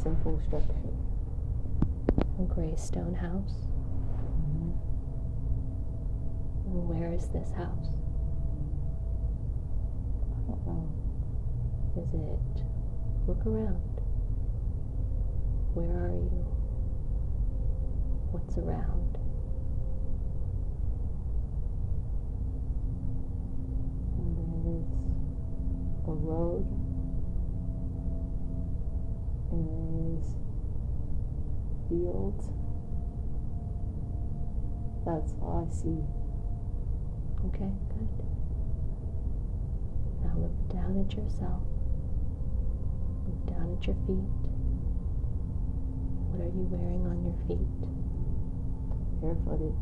simple structure. A gray stone house. And where is this house? I don't know. Is it? Look around. Where are you? What's around? And there is a road. And there is fields. That's all I see. Okay, good. Now look down at yourself. Look down at your feet. What are you wearing on your feet? Barefooted.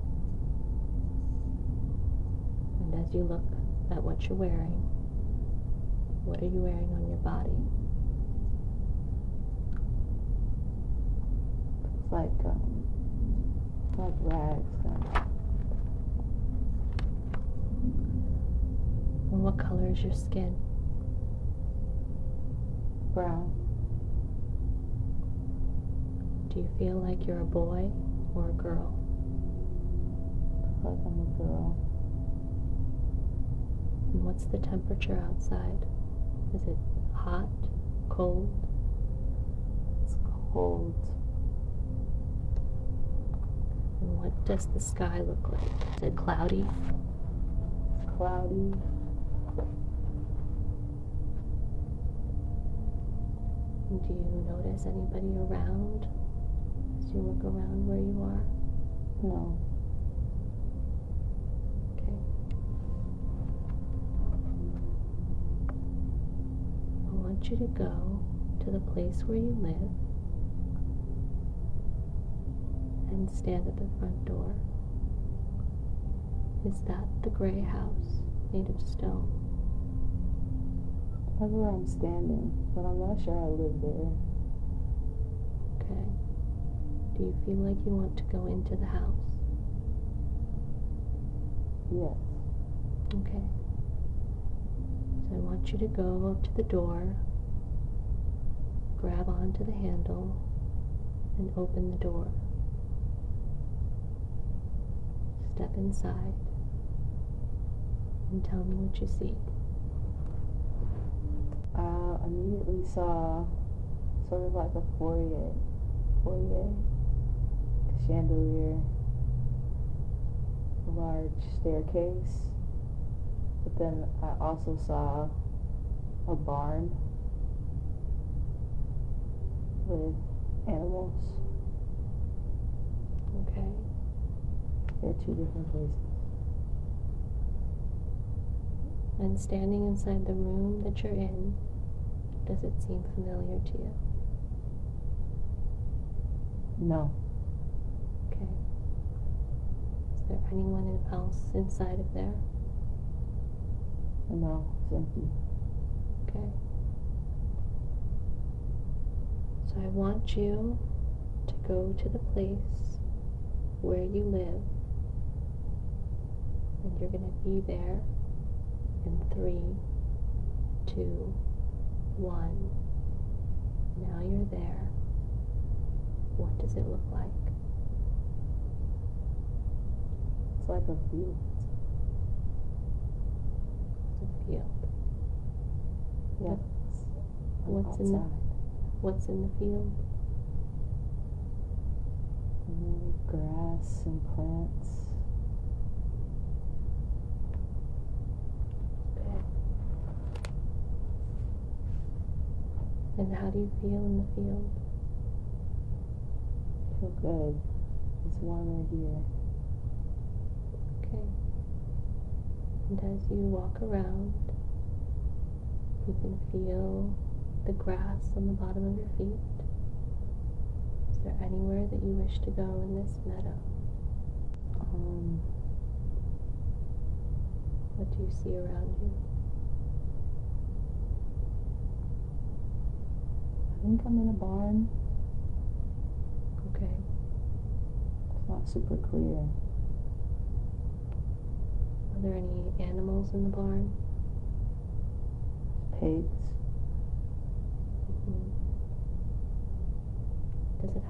And as you look at what you're wearing, what are you wearing on your body? It's like rags. And what color is your skin? Brown. Do you feel like you're a boy or a girl? Like I'm a girl. And what's the temperature outside? Is it hot, cold? It's cold. And what does the sky look like? Is it cloudy? It's cloudy. And do you notice anybody around as you look around where you are? No. Okay. I want you to go to the place where you live and stand at the front door. Is that the gray house made of stone? That's where I'm standing, but I'm not sure I live there. Okay. Do you feel like you want to go into the house? Yes. Okay. So I want you to go up to the door, grab onto the handle, and open the door. Step inside and tell me what you see. I immediately saw sort of like a foyer, a chandelier, a large staircase, but then I also saw a barn with animals. Okay. They're two different places. And standing inside the room that you're in, does it seem familiar to you? No. Okay. Is there anyone else inside of there? No, it's empty. Okay. So I want you to go to the place where you live, and you're going to be there in 3, 2, 1. Now you're there. What does it look like? It's like a field. It's a field. Yes. What's in the field? Grass and plants. Okay. And how do you feel in the field? I feel good. It's warmer here. Okay. And as you walk around, you can feel the grass on the bottom of your feet. Is there anywhere that you wish to go in this meadow? What do you see around you? I think I'm in a barn. Okay. It's not super clear. Are there any animals in the barn? Pigs.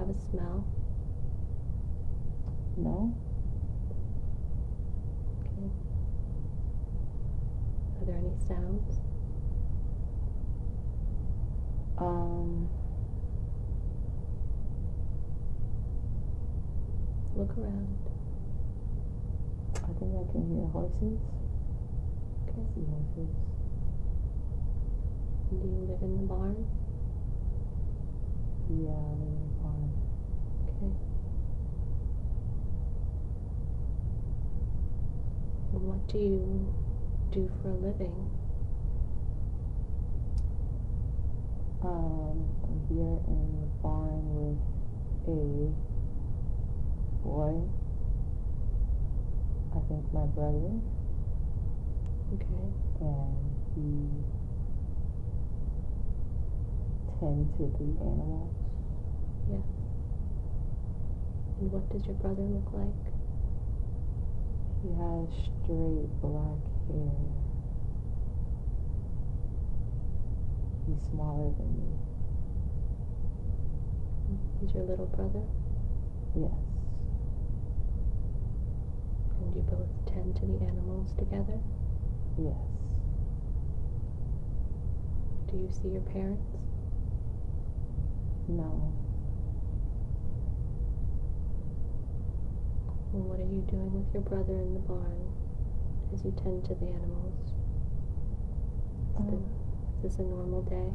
have a smell? No. Okay. Are there any sounds? Look around. I think I can hear horses. Okay. I see horses. Do you live in the barn? Yeah, I live in the barn. Okay. And what do you do for a living? I'm here in the barn with a boy. I think my brother. Okay. And he tends to the animals. Yes. And what does your brother look like? He has straight black hair. He's smaller than me. He's your little brother? Yes. And you both tend to the animals together? Yes. Do you see your parents? No. And what are you doing with your brother in the barn as you tend to the animals? Is this a normal day?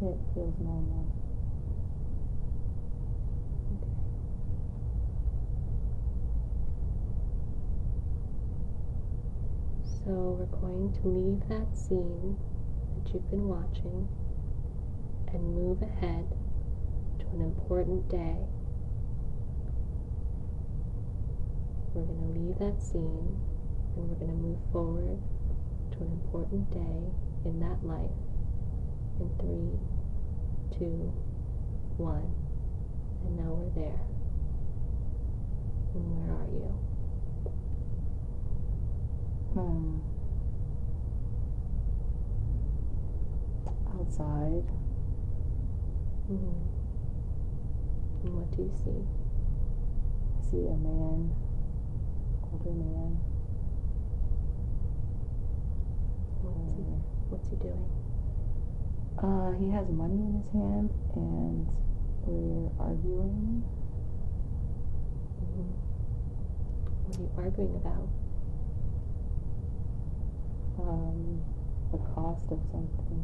It feels normal. Okay. So we're going to leave that scene that you've been watching and move ahead to an important day. We're going to leave that scene and we're going to move forward to an important day in that life in 3, 2, 1. And now we're there. And where are you? Outside. Mm-hmm. And what do you see? I see a man, older man. What's he doing? He has money in his hand, and we're arguing. Mm-hmm. What are you arguing about? The cost of something.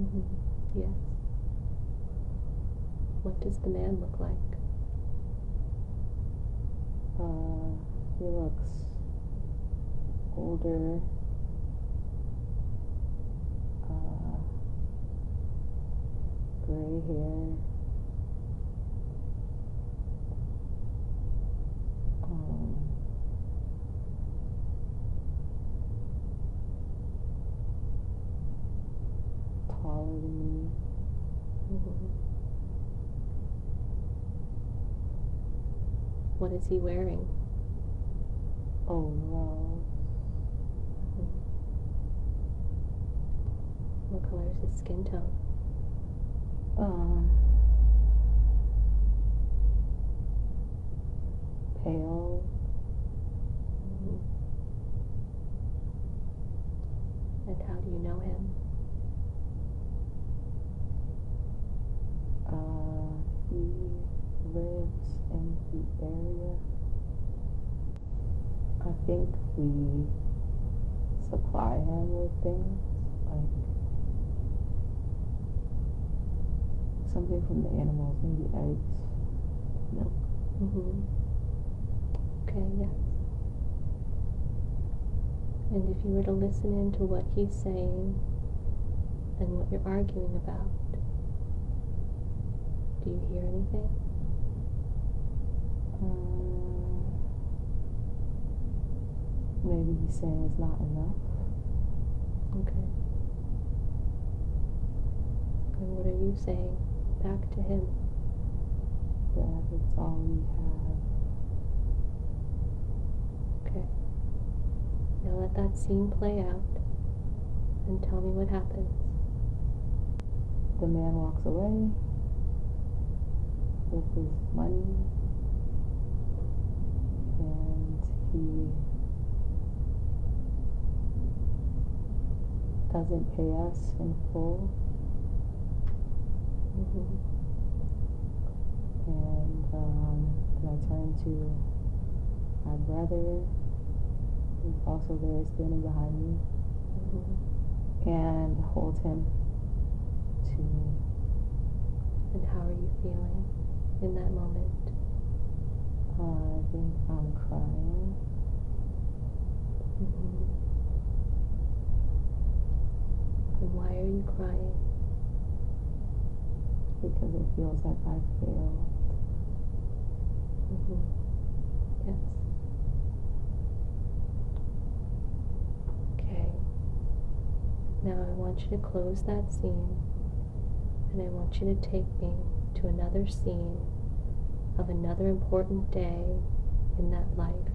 Mm-hmm. Yes. What does the man look like? He looks older. Gray hair. Taller than me. Mm-hmm. What is he wearing? Overalls. Mm-hmm. What color is his skin tone? Pale. Mm-hmm. And how do you know him? He lives in the area. I think we supply him with things, like something from the animals, maybe eggs, milk. Mm-hmm. Okay, yes. And if you were to listen in to what he's saying and what you're arguing about, do you hear anything? Maybe he's saying it's not enough. Okay. And what are you saying back to him? That it's all we have. Okay. Now let that scene play out and tell me what happens. The man walks away, with his money, and he doesn't pay us in full. And then I turn to my brother, who's also there standing behind me, and hold him to me. And how are you feeling in that moment? I think I'm crying. And why are you crying? Because it feels like I failed. Yes. Okay. Now I want you to close that scene, and I want you to take me to another scene of another important day in that life.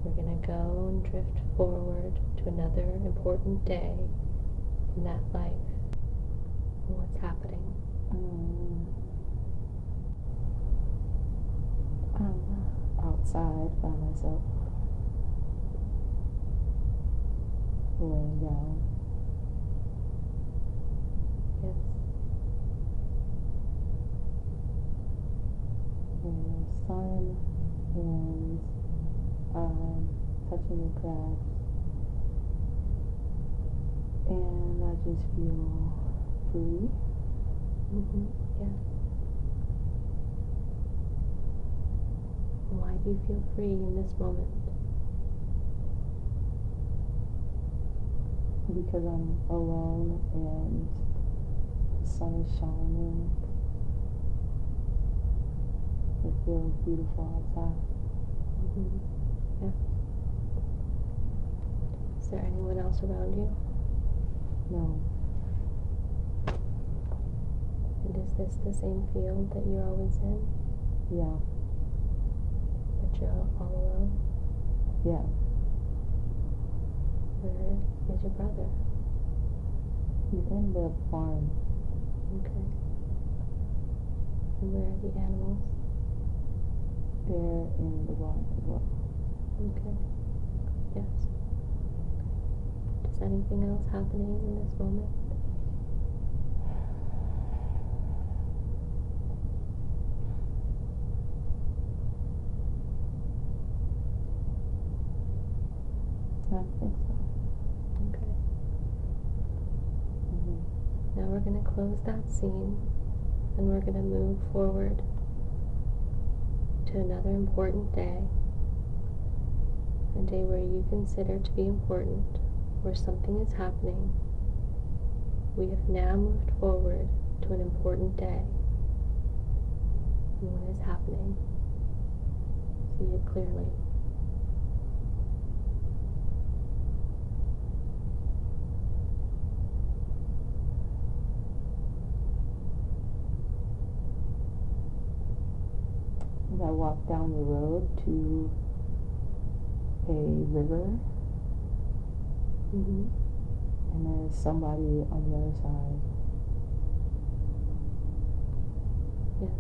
We're going to go and drift forward to another important day in that life. And what's happening? I'm outside by myself, laying down. Yes. And the sun, and touching the grass, and I just feel free. Yes. Why do you feel free in this moment? Because I'm alone and the sun is shining. It feels beautiful outside. Yes. Is there anyone else around you? No. And is this the same field that you're always in? Yeah. But you're all alone? Yeah. Where is your brother? He's in the barn. Okay. And where are the animals? They're in the barn as well. Okay. Yes. Is anything else happening in this moment? I think so. Okay. Now we're going to close that scene, and we're going to move forward to another important day. A day where you consider to be important, where something is happening. We have now moved forward to an important day. And what is happening? See it clearly. I walk down the road to a river, and there's somebody on the other side. Yes.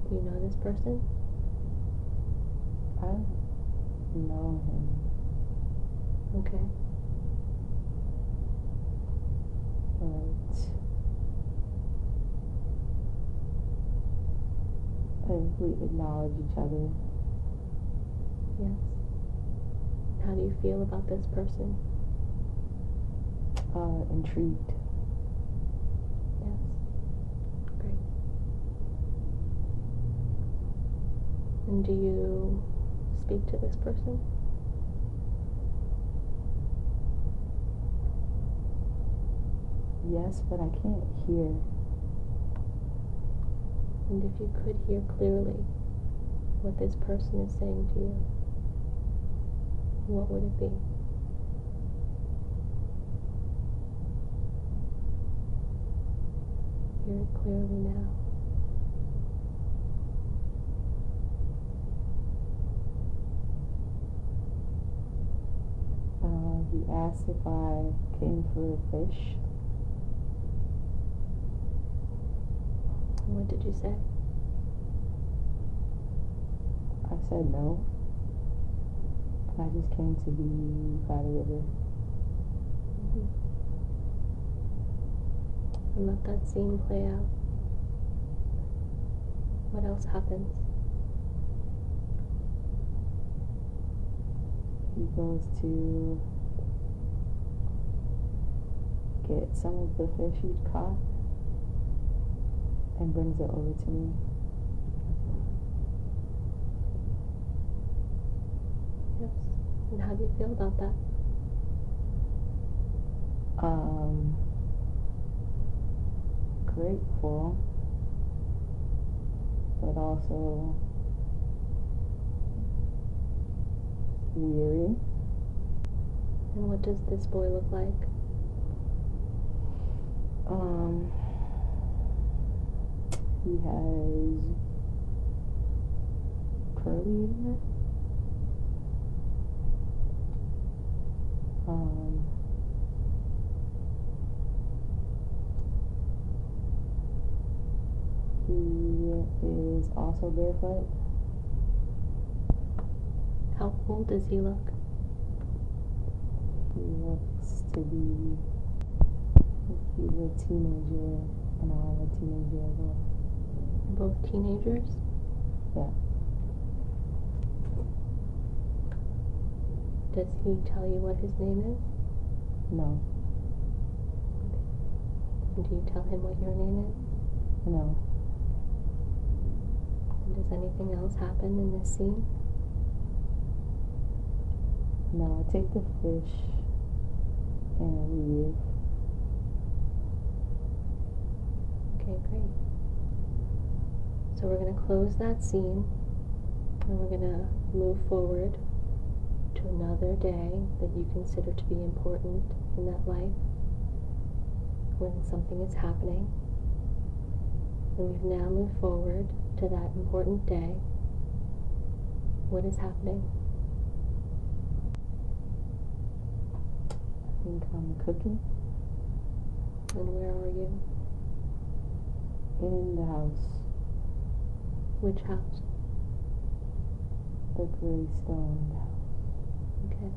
Do you know this person? I don't know him. Okay. But I think we acknowledge each other. Yes. How do you feel about this person? Intrigued. Yes. Great. And do you speak to this person? Yes, but I can't hear. And if you could hear clearly what this person is saying to you, what would it be? Hear it clearly now. He asked if I came for a fish. What did you say? I said no. I just came to be by the river. And let that scene play out. What else happens? He goes to get some of the fish he'd caught and brings it over to me. Yes. And how do you feel about that? Grateful, but also weary. And what does this boy look like? He has curly hair. He is also barefoot. How old does he look? He looks to be like he's a teenager and I'm a teenager as well. You're both teenagers? Yeah. Does he tell you what his name is? No. And do you tell him what your name is? No. And does anything else happen in this scene? No, I take the fish and leave. Okay, great. So we're going to close that scene and we're going to move forward to another day that you consider to be important in that life when something is happening. And we've now moved forward to that important day. What is happening? I think I'm cooking. And where are you? In the house. Which house? The gray stone house. Okay.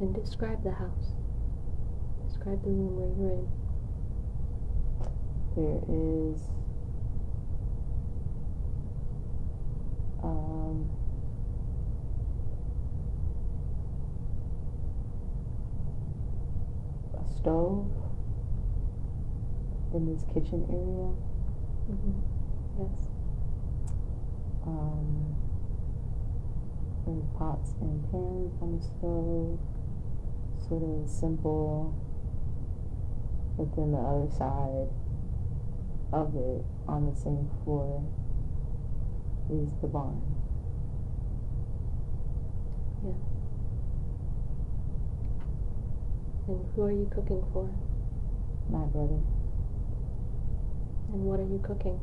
And describe the house. Describe the room where you're in. There is a stove in this kitchen area. Yes. There's pots and pans on the stove, sort of simple, but then the other side of it on the same floor is the barn. Yeah. And who are you cooking for? My brother. And what are you cooking?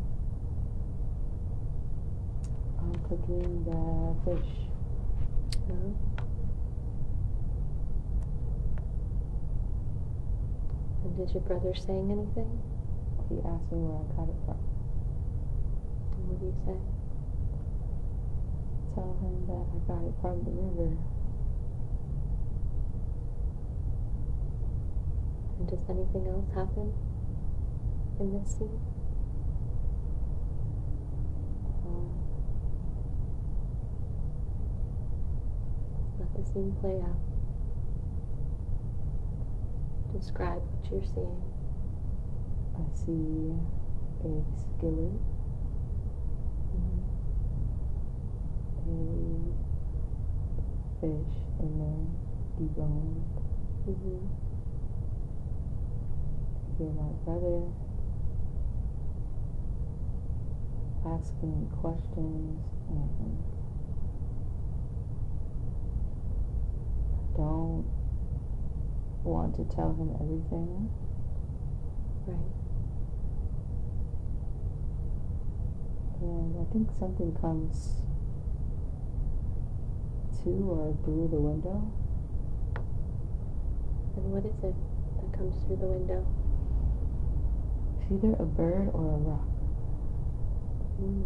I'm cooking the fish. No. And is your brother saying anything? He asked me where I got it from. And what do you say? Tell him that I got it from the river. And does anything else happen in this scene? Let the scene play out. Describe what you're seeing. I see a skillet, a fish in there, deboned. I hear my brother asking me questions, and I don't want to tell him everything. Right. And I think something comes to or through the window. And what is it that comes through the window? It's either a bird or a rock. Mm.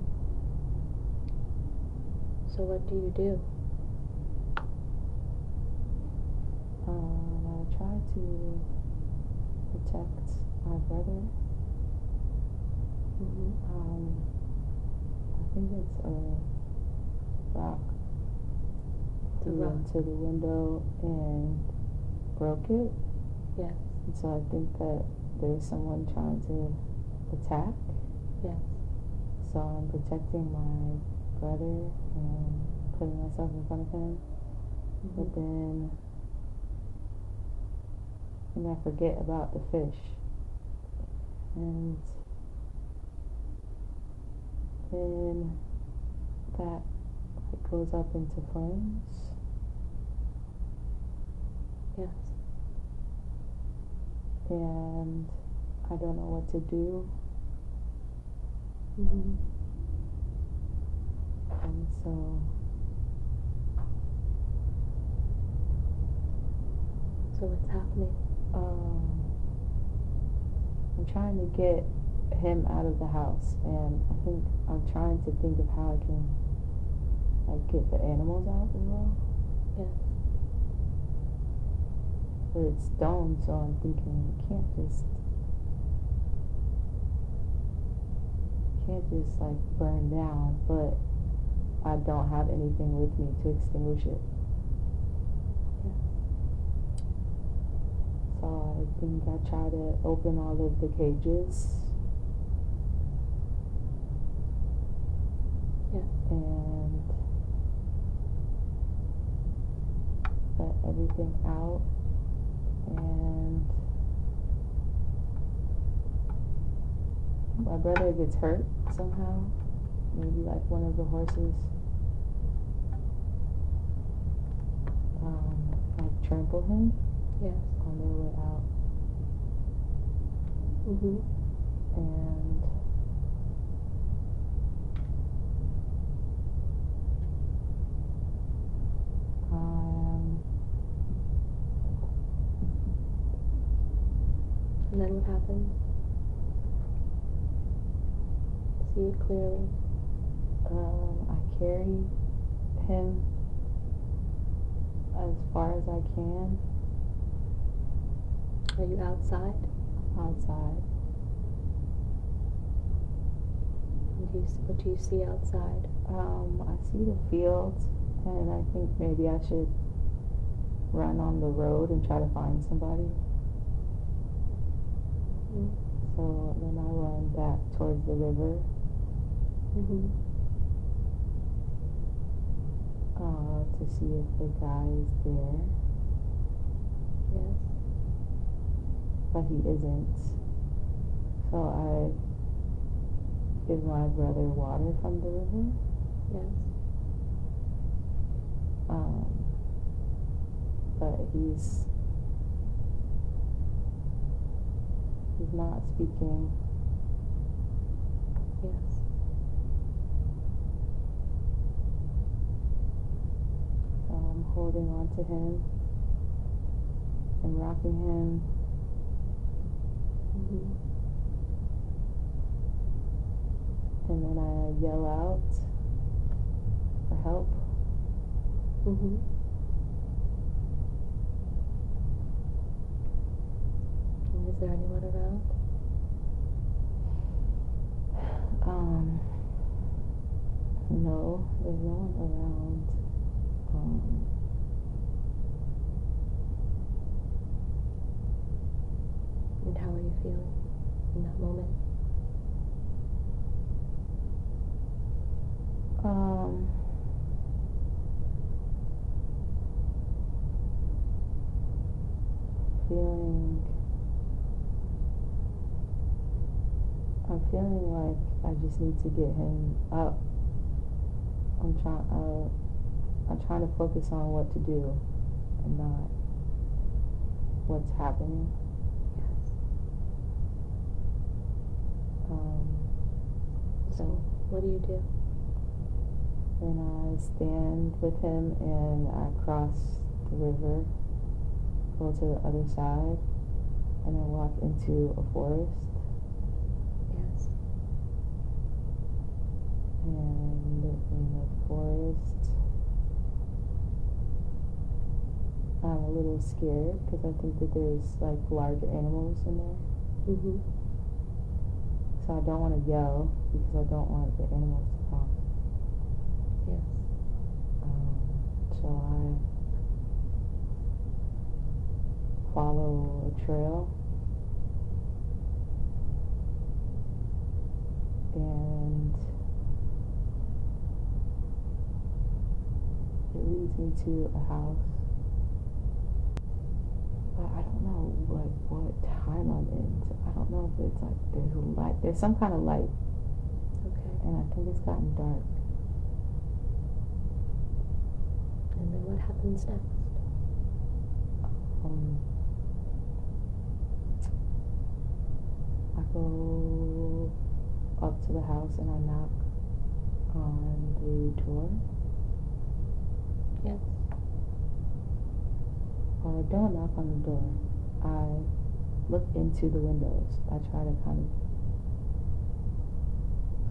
So what do you do? I try to protect my brother. I think it's a rock flew into the window and broke it. Yes. And so I think that there's someone trying to attack. Yes. So I'm protecting my brother and putting myself in front of him. But then I forget about the fish. And then that goes up into flames. Yes. And I don't know what to do. And so what's happening? I'm trying to get him out of the house, and I think I'm trying to think of how I can get the animals out as well. Yes. But it's stone, so I'm thinking you can't just burn down, but I don't have anything with me to extinguish it. Yes. So I think I try to open all of the cages. Yes. And let everything out. And my brother gets hurt somehow. Maybe one of the horses trample him. Yes. On their way out. And and then what happens? See it clearly. I carry him as far as I can. Are you outside? Outside. What do you see outside? I see the fields, and I think maybe I should run on the road and try to find somebody. So then I run back towards the river. To see if the guy is there. Yes. But he isn't. So I give my brother water from the river. Yes. But he's not speaking. Yes. So I'm holding on to him and rocking him. And then I yell out for help. And is there anyone around? No, there's no one around. And how are you feeling in that moment? I'm feeling like I just need to get him up. I'm trying to focus on what to do and not what's happening. Yes. So what do you do? Then I stand with him and I cross the river, go to the other side, and I walk into a forest. Yes. And in the forest, I'm a little scared because I think that there's like larger animals in there. Mm-hmm. So I don't want to yell because I don't want the animals to come. Yes. So I follow a trail and it leads me to a house. But I don't know what time I'm in. So I don't know if it's like there's a light. There's some kind of light. Okay. And I think it's gotten dark. And then what happens next? I go up to the house and I knock on the door. Yes. Or I don't knock on the door. I look into the windows. I try to kind of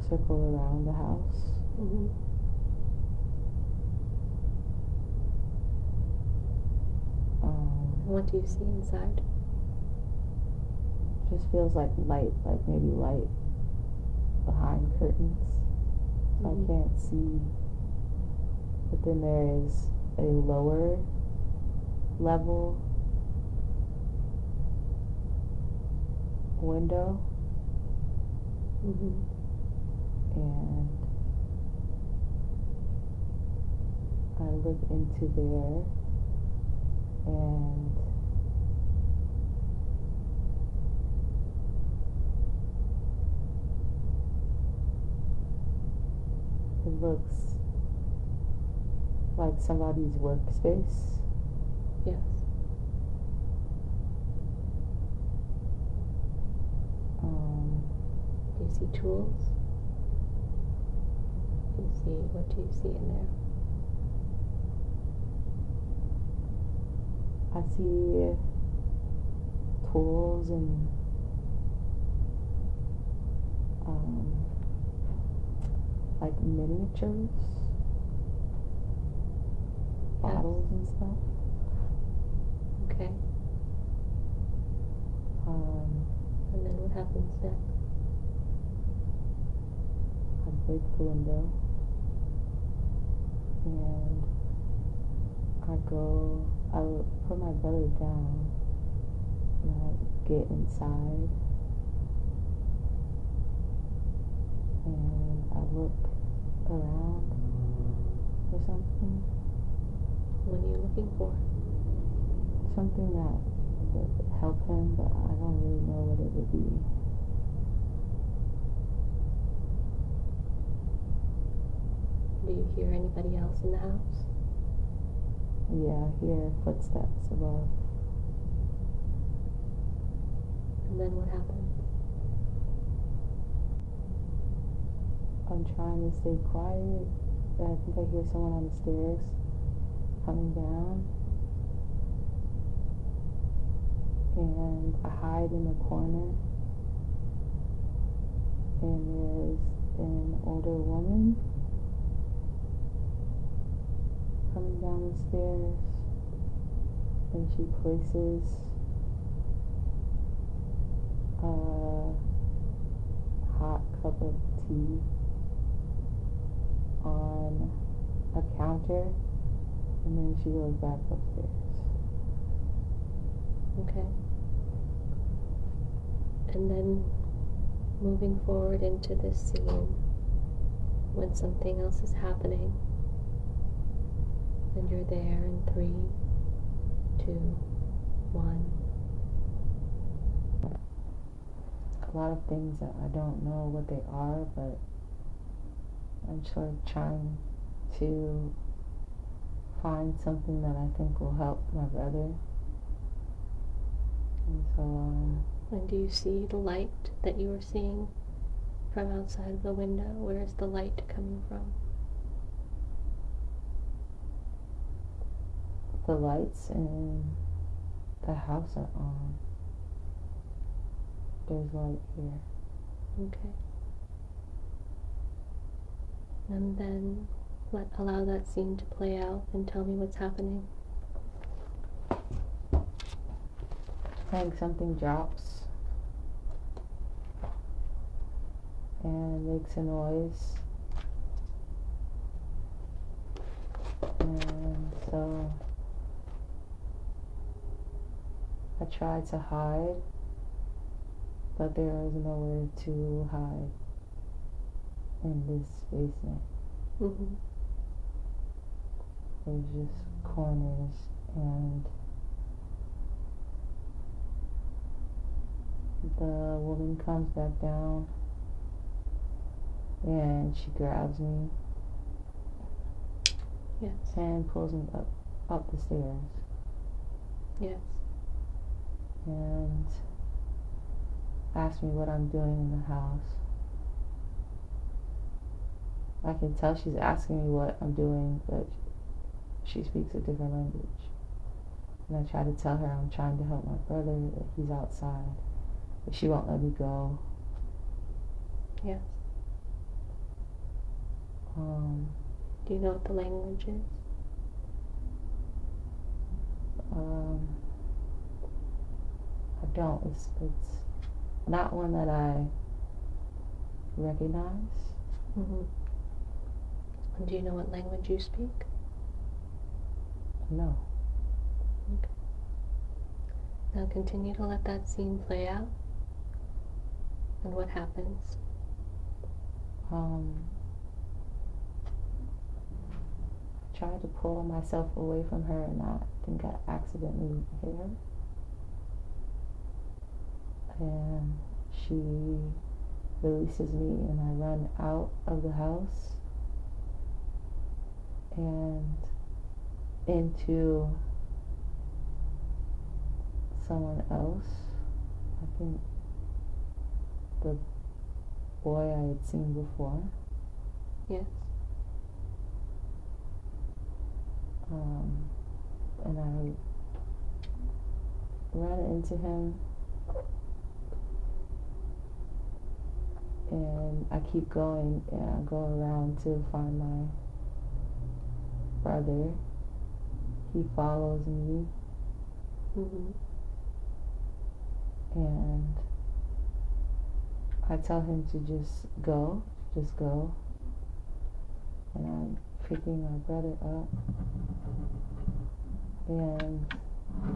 circle around the house. Mm-hmm. And what do you see inside? Just feels like light, like maybe light behind curtains. So I can't see. But then there is a lower level window. Mm-hmm. And I look into there and it looks like somebody's workspace. Yes. Do you see tools? What do you see in there? I see tools and like miniatures, bottles and stuff. Okay. And then what happens next? I break the window and I put my brother down and I get inside and I look around for something. What are you looking for? Something that would help him, but I don't really know what it would be. Do you hear anybody else in the house? Yeah, I hear footsteps above. And then what happens? I'm trying to stay quiet, but I think I hear someone on the stairs coming down. And I hide in the corner. And there's an older woman coming down the stairs. And she places a hot cup of tea on a counter, and then she goes back upstairs. Okay. And then moving forward into this scene, when something else is happening, and you're there in 3, 2, 1. A lot of things that I don't know what they are, but I'm sort of trying to find something that I think will help my brother. And so, And do you see the light that you were seeing from outside of the window? Where is the light coming from? the lights in the house are on. There's light here. Okay. And then allow that scene to play out and tell me what's happening. Like something drops and makes a noise. And so I tried to hide, but there was nowhere to hide in this basement. Mm-hmm. It was just corners, and the woman comes back down and she grabs me. Yes. And pulls me up the stairs. Yes. And asks me what I'm doing in the house. I can tell she's asking me what I'm doing, but she speaks a different language. And I try to tell her I'm trying to help my brother, that he's outside, but she won't let me go. Yes. Do you know what the language is? I don't. It's not one that I recognize. Mm-hmm. And do you know what language you speak? No. Okay. Now continue to let that scene play out. And what happens? I tried to pull myself away from her, and I think I accidentally hit her. And she releases me, and I run out of the house and into someone else. I think the boy I had seen before. Yes. And I ran into him, and I keep going, and I go around to find my brother. He follows me. Mm-hmm. And I tell him to just go. And I'm picking my brother up, and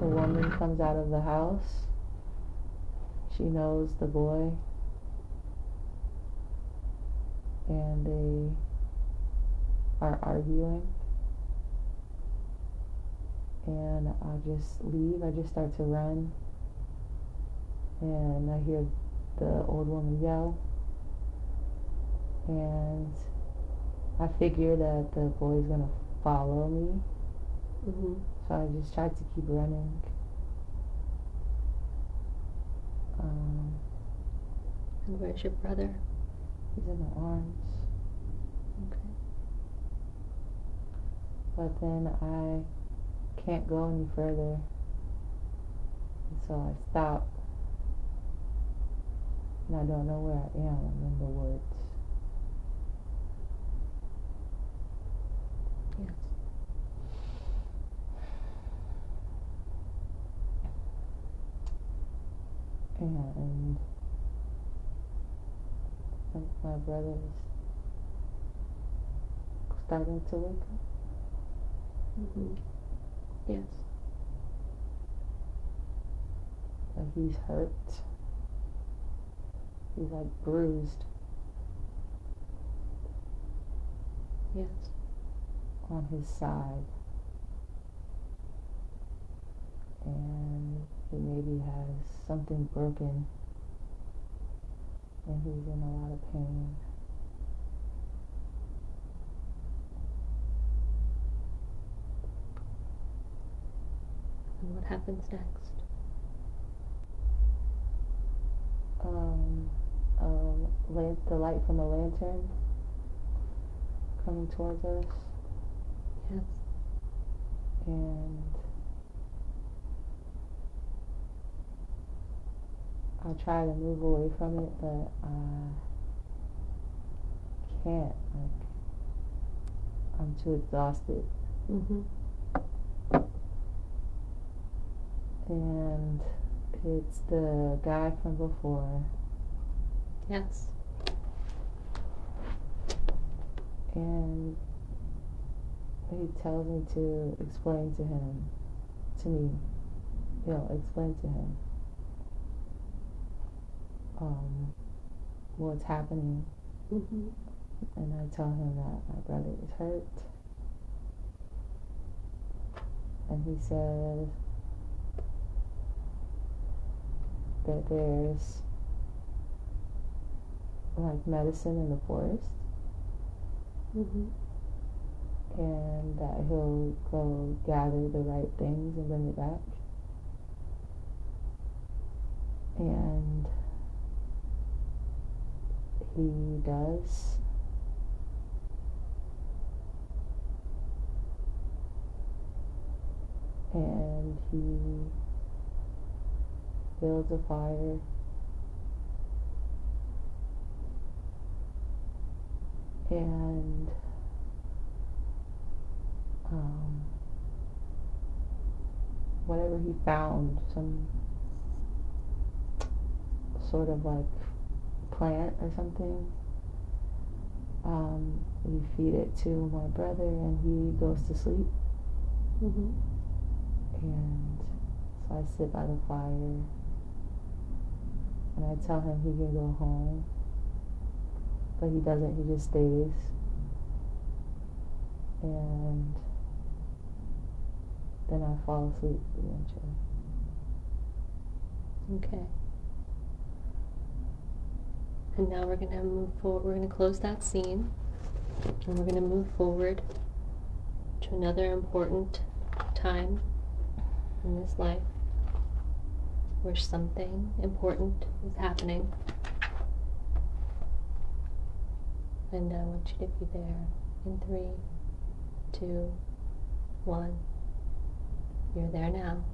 the woman comes out of the house. She knows the boy, and they are arguing. And I just leave. I just start to run, and I hear the old woman yell, and I figure that the boy's gonna follow me. Mm-hmm. So I just tried to keep running. And where's your brother? He's in my arms. Okay. But then I can't go any further. And so I stop. And I don't know where I am. I'm in the woods. Yes. And my brother is starting to wake up. Mm-hmm. Yes. But he's hurt. He's like bruised. Yes. On his side. And he maybe has something broken. And he's in a lot of pain. And what happens next? The light from a lantern coming towards us. Yes. And I try to move away from it, but I can't. Like, I'm too exhausted. Mm-hmm. And it's the guy from before. Yes. And he tells me to explain to him, to me, explain to him what's happening. Mm-hmm. And I tell him that my brother is hurt. And he says that there's like medicine in the forest. Mm-hmm. And that he'll go gather the right things and bring it back. And he does. And he builds a fire. And whatever he found, some sort of like plant or something, we feed it to my brother and he goes to sleep. Mm-hmm. And so I sit by the fire and I tell him he can go home, but he doesn't, he just stays. And then I fall asleep eventually. Okay. And now we're going to move forward. We're going to close that scene. And we're going to move forward to another important time in this life where something important is happening. And I want you to be there in 3, 2, 1. You're there now.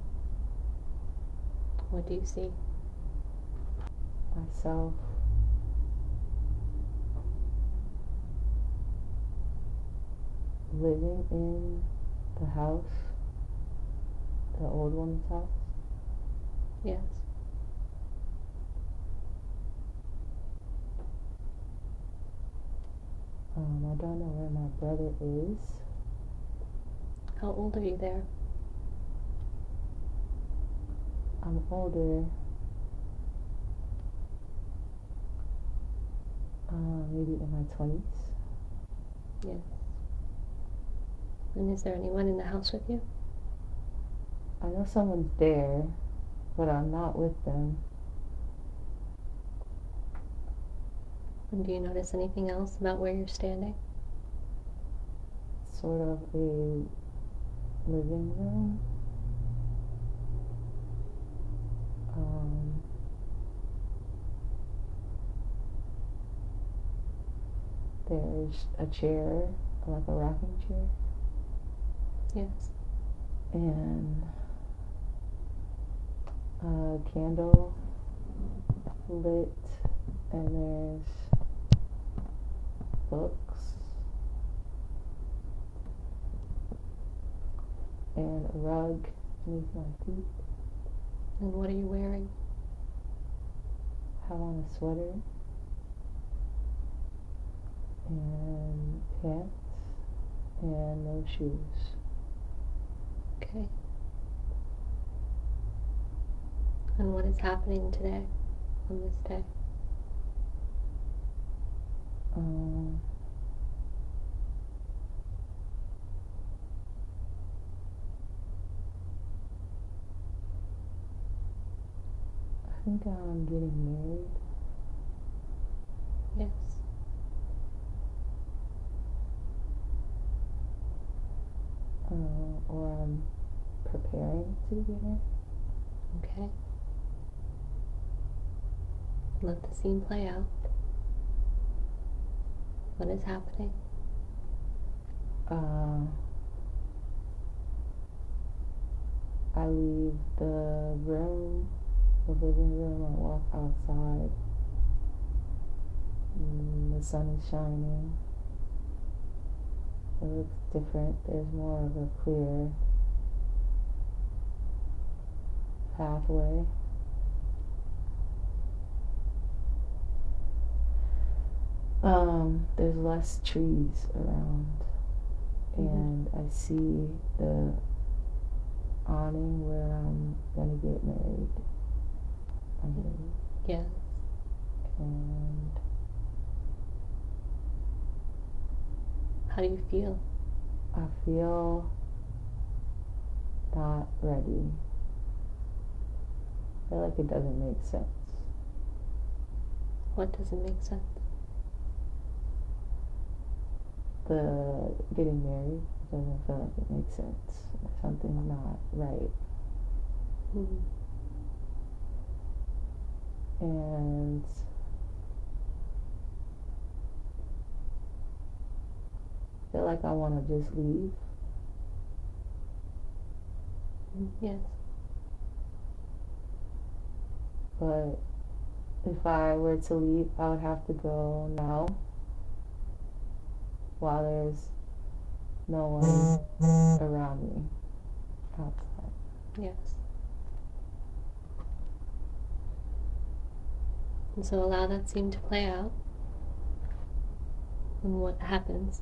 What do you see? Myself living in the house, the old woman's house. Yes. I don't know where my brother is. How old are you there? I'm older. Maybe in my 20s. Yes. And is there anyone in the house with you? I know someone's there, but I'm not with them. And do you notice anything else about where you're standing? Sort of a living room. There's a chair, like a rocking chair. Yes. And a candle lit, and there's books and a rug beneath my feet. And what are you wearing? I have on a sweater and pants and no shoes. Okay. And what is happening today, on this day? I think I'm getting married. Yes. Or I'm preparing to get married. Okay. Let the scene play out. What is happening? I leave the room, the living room, I walk outside. The sun is shining. It looks different. There's more of a clear pathway. There's less trees around, and I see the awning where I'm gonna get married. Yes. And how do you feel? I feel not ready. I feel like it doesn't make sense. What doesn't make sense? The getting married doesn't feel like it makes sense. Something's not right. And I feel like I want to just leave. Yes. But if I were to leave, I would have to go now while there's no one around me outside. Yes. And so allow that scene to play out. And what happens?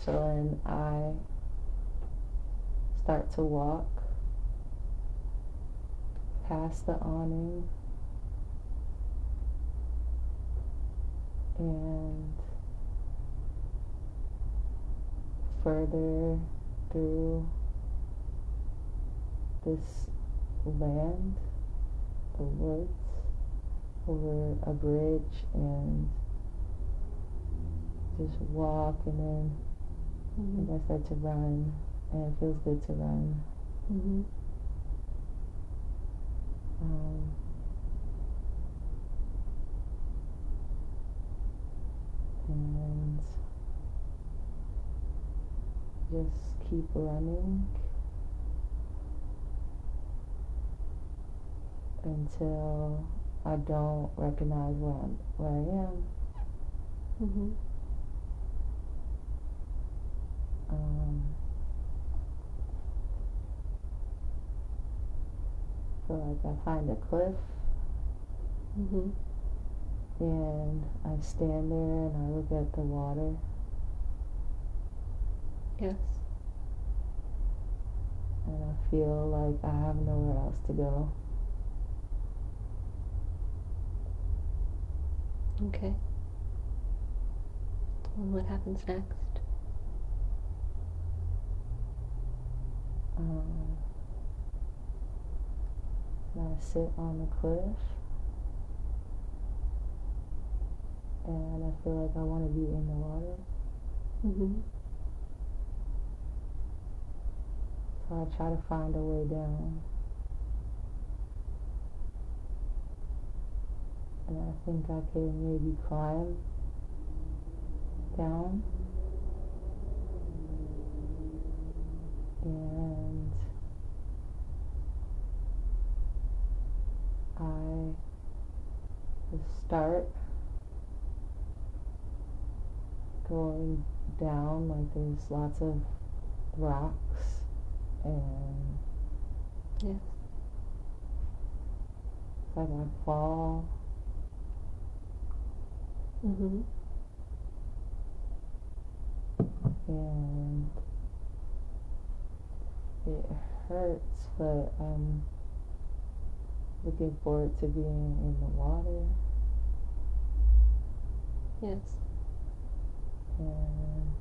So then I start to walk past the awning and further through this land, the woods, over a bridge, and just walk, and then I start to run, and it feels good to run. And just keep running until I don't recognize where I am. So like I find a cliff, and I stand there and I look at the water. Yes. And I feel like I have nowhere else to go. Okay. And what happens next? And I sit on the cliff, and I feel like I want to be in the water. So I try to find a way down. And I think I can maybe climb down. And I just start going down, like there's lots of rocks, and Yes. it's like I fall. And it hurts, but I'm looking forward to being in the water. Yes. And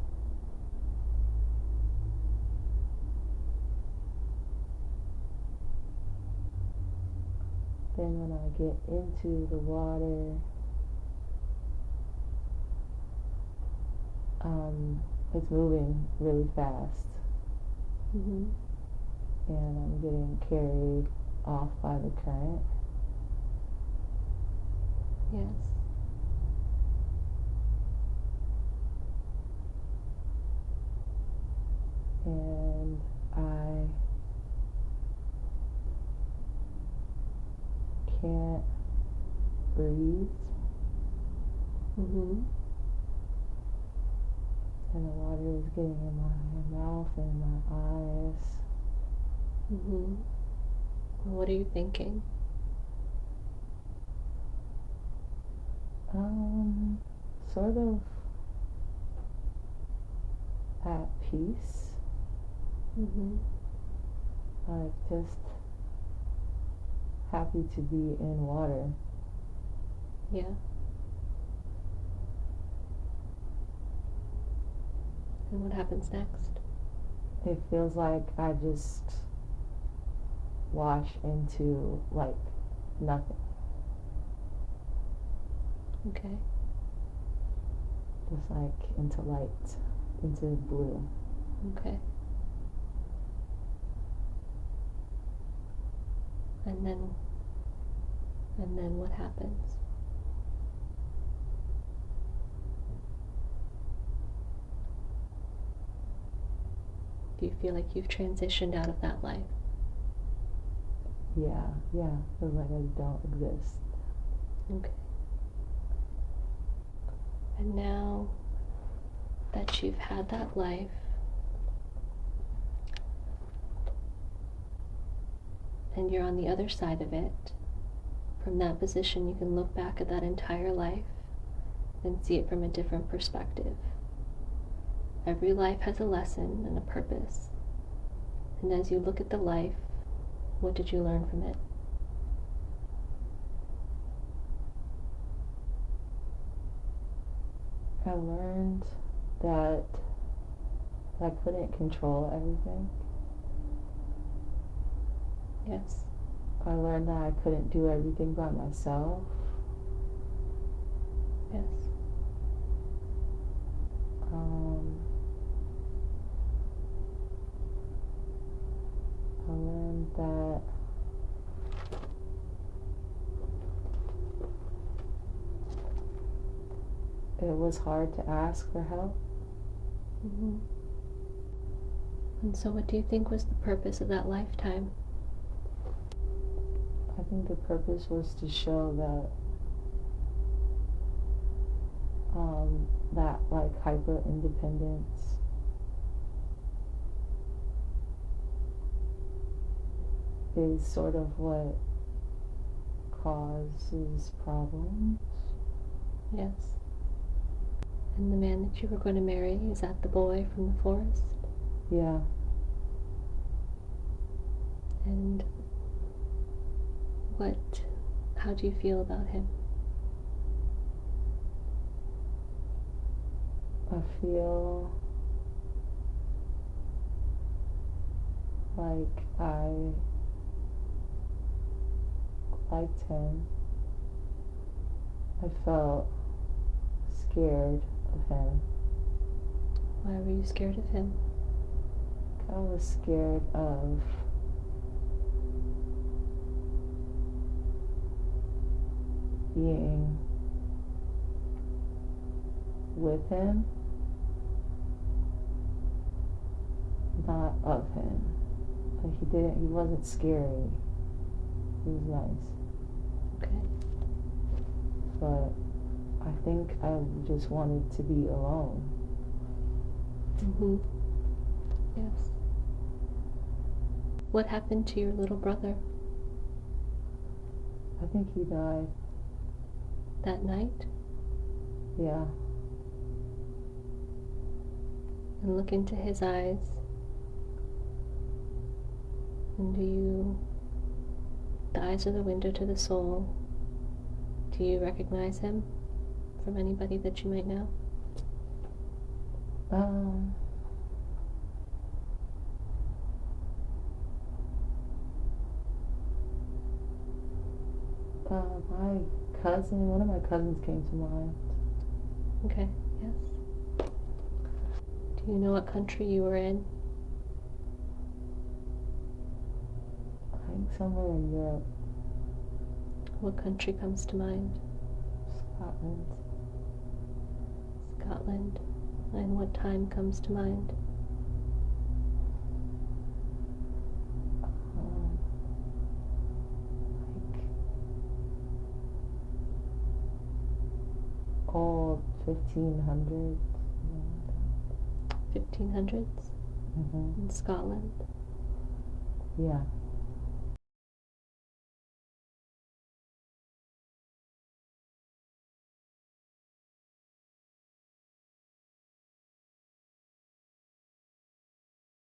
then when I get into the water, it's moving really fast. And I'm getting carried off by the current. Yes. And I can't breathe. Mm-hmm. And the water was getting in my mouth and my eyes. Mm-hmm. What are you thinking? Sort of at peace. Mm-hmm. Like just happy to be in water. Yeah. And what happens next? It feels like I just wash into like nothing. Okay. Just like into light, into blue. Okay. And then what happens? Do you feel like you've transitioned out of that life? Yeah. Feels like I don't exist. Okay. And now that you've had that life, and you're on the other side of it, from that position you can look back at that entire life and see it from a different perspective. Every life has a lesson and a purpose. And as you look at the life, what did you learn from it? I learned that I couldn't control everything. Yes. I learned that I couldn't do everything by myself. Yes. I learned that it was hard to ask for help. Mm-hmm. And so what do you think was the purpose of that lifetime? I think the purpose was to show that that like hyper independence is sort of what causes problems. Yes. And the man that you were going to marry, is that the boy from the forest? Yeah. And how do you feel about him? I feel like I liked him. I felt scared of him. Why were you scared of him? I was scared of being with him, not of him. Like he wasn't scary. He was nice. Okay. But I think I just wanted to be alone. Mm-hmm. Yes. What happened to your little brother I think he died. that night? Yeah. And look into his eyes. And the eyes are the window to the soul. Do you recognize him from anybody that you might know? One of my cousins came to mind. Okay, yes. Do you know what country you were in? I think somewhere in Europe. What country comes to mind? Scotland. Scotland. And what time comes to mind? Like old 1500s. 1500s Mm-hmm. in Scotland. Yeah.